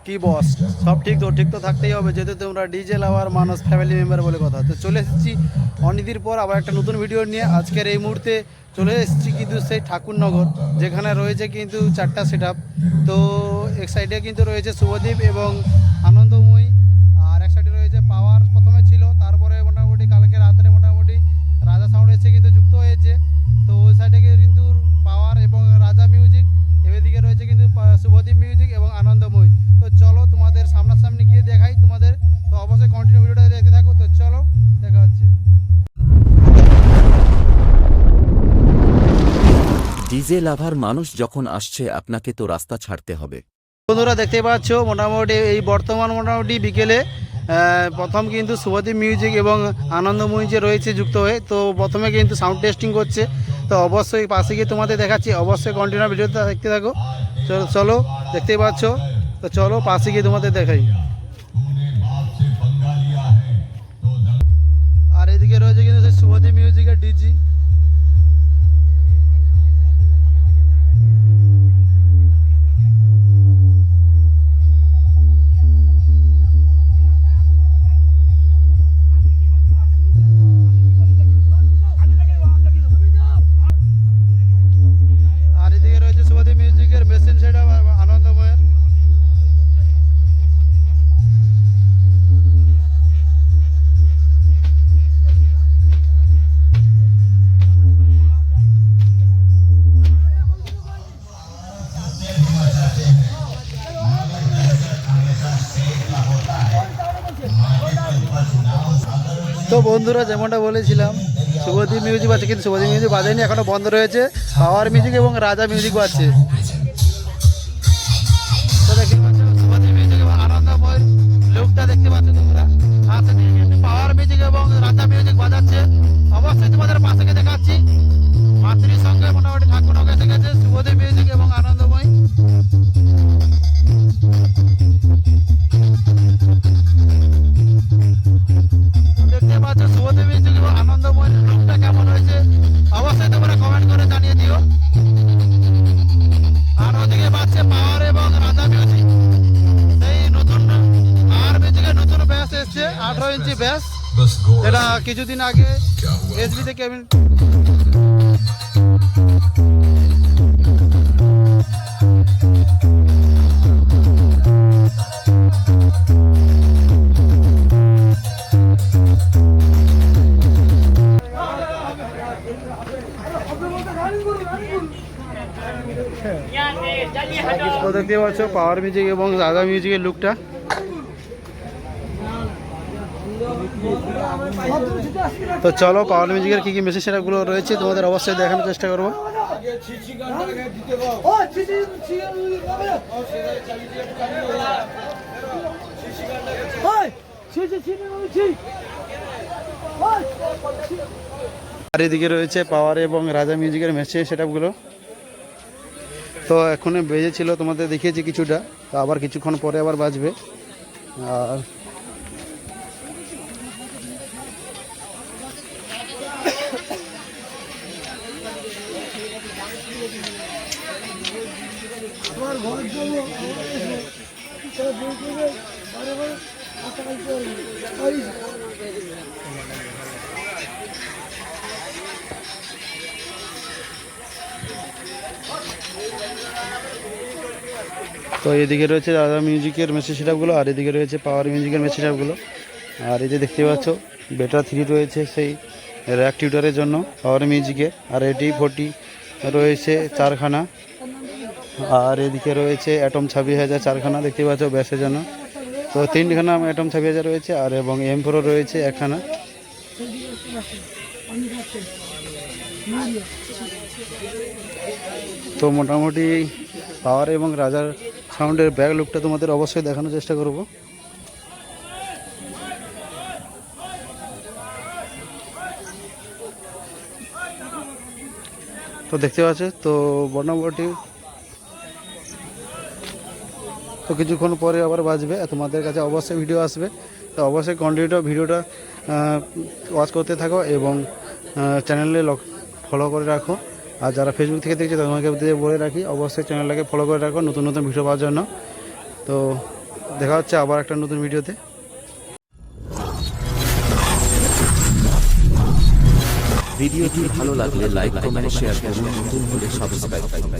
কি বস, সব ঠিক তো? ঠিক তো থাকতেই হবে, যেহেতু তোমরা ডিজে লাভার মানুষ, ফ্যামিলি মেম্বার বলে কথা। তো চলে এসেছি অনেকদিন পর আবার একটা নতুন ভিডিও নিয়ে। আজকের এই মুহূর্তে চলে এসেছি কিন্তু সেই ঠাকুরনগর, যেখানে রয়েছে কিন্তু 4টা সেট আপ। তো এক সাইডে কিন্তু রয়েছে শুভদীপ এবং আনন্দময়ী, আর এক সাইডে রয়েছে পাওয়ার। প্রথমে ছিল, তারপরে মোটামুটি কালকে রাত্রে মোটামুটি রাজা সাউন্ড এসে কিন্তু যুক্ত হয়েছে। তো ওই সাইডে কিন্তু পাওয়ার এবং রাজা মিউজিক, এদিকে রয়েছে কিন্তু শুভদীপ মিউজিক এবং আনন্দময়ী। তো চলো তোমাদের সামনাসামনি গিয়ে দেখাই তোমাদের। তো অবশ্যই কন্টিনিউ ভিডিওটা দেখতে থাকো। তো চলো, দেখা হচ্ছে। ডিজে লাভার মানুষ যখন আসছে আপনাকে তো রাস্তা ছাড়তে হবে। বন্ধুরা দেখতে পাচ্ছ মোটামুটি এই বর্তমান মোটামুটি বিকেলে প্রথম কিন্তু শুভদীপ মিউজিক এবং আনন্দময়ী যে রয়েছে যুক্ত হয়ে, তো প্রথমে কিন্তু সাউন্ড টেস্টিং করছে। তো অবশ্যই পাশে গিয়ে তোমাদের দেখাচ্ছি, অবশ্যই কন্টিনিউ ভিডিওটা দেখতে থাকো। চলো চলো, দেখতেই পাচ্ছ। তো চলো পাশে গিয়ে তোমাদের দেখাই। আর এদিকে রয়েছে কিন্তু সেই শুভদীপ মিউজিকের ডিজি। আর এদিকে রয়েছে শুভদীপ মিউজিকের মেশিন সেট আনন্দময়ের। তো বন্ধুরা যেমনটা বলেছিলাম, শুভদীপ মিউজিক বাজছে, কিন্তু শুভদীপ মিউজিক বাজেনি, এখনো বন্ধ রয়েছে। পাওয়ার মিউজিক এবং রাজা মিউজিক বাজছে। তো দেখতে পাচ্ছ শুভদীপ মিউজিক এবং আনন্দময় লুকটা দেখতে পাচ্ছ তোমরা। আর সেদিকে কিন্তু পাওয়ার মিউজিক এবং রাজা মিউজিক বাজাচ্ছে। অবশ্যই তোমাদের পাশে গিয়ে দেখাচ্ছি। মাতৃর সঙ্গে মোটামুটি ঠাকুরনগর এসে গেছে শুভদীপ মিউজিক এবং আনন্দময়। দেখতে পাচ্ছ শুভদীপ মিউজিক এবং আনন্দময় লুকটা কেমন হয়েছে, অবশ্যই তোমরা কমেন্ট করে জানিয়ে দিও। আর ওদিকে বাজছে পাওয়ার এবং রাজা মিউজিক। সেই নতুন আর মিউজিকের নতুন ব্যাস এসছে, 18 ইঞ্চি ব্যাস, যেটা কিছুদিন আগে এসবি থেকে আমি দেখতে পাচ্ছ পাওয়ার মিউজিক এবং রাজা মিউজিকের লুকটা। তো চলো পাওয়ার মিউজিকের কি কি মেসেজ সেটআপগুলো রয়েছে তোমাদের অবশ্যই দেখানোর চেষ্টা করবো। আর এদিকে রয়েছে পাওয়ার এবং রাজা মিউজিকের মেসেজ সেটআপগুলো। তো এখন বেজেছিল, তোমাদের দেখিয়েছি কিছুটা, তো আবার কিছুক্ষণ পরে আবার বাজবে। আর তো এদিকে রয়েছে রাজা মিউজিকের মেসেজ সেটআপগুলো, আর এদিকে রয়েছে পাওয়ার মিউজিকের মেসেজ সেটআপগুলো। আর এই যে দেখতে পাচ্ছ বেটা 3 রয়েছে সেই র্যাক টিউটারের জন্য পাওয়ার মিউজিকে। আর এটি 40 রয়েছে 4খানা। আর এদিকে রয়েছে অ্যাটম 26,000 4খানা, দেখতে পাচ্ছ ব্যাসের জন্য। তো 3খানা অ্যাটম 26,000 রয়েছে, আর এবং M4 রয়েছে 1খানা। তো মোটামুটি পাওয়ার এবং রাজার সাউন্ডের ব্যাক লুকটা তোমাদের অবশ্যই দেখানোর চেষ্টা করব। তো দেখতে পাচ্ছ তো মোটামুটি তো কিছুক্ষণ পরে আবার বাজবে, তোমাদের কাছে অবশ্যই ভিডিও আসবে। তো অবশ্যই কন্টিনিউ ভিডিওটা ওয়াচ করতে থাকো এবং চ্যানেলে ফলো করে রাখো। আর যারা ফেসবুক থেকে দেখছো তোমাকে বলে রাখি, অবশ্যই চ্যানেলটাকে ফলো করে রাখো নতুন নতুন ভিডিও পাওয়ার জন্য। তো দেখা হচ্ছে আবার একটা নতুন ভিডিওতে। ভিডিওটি ভালো লাগলে লাইক কমেন্ট শেয়ার করুন, নতুন হলে সাবস্ক্রাইব করুন।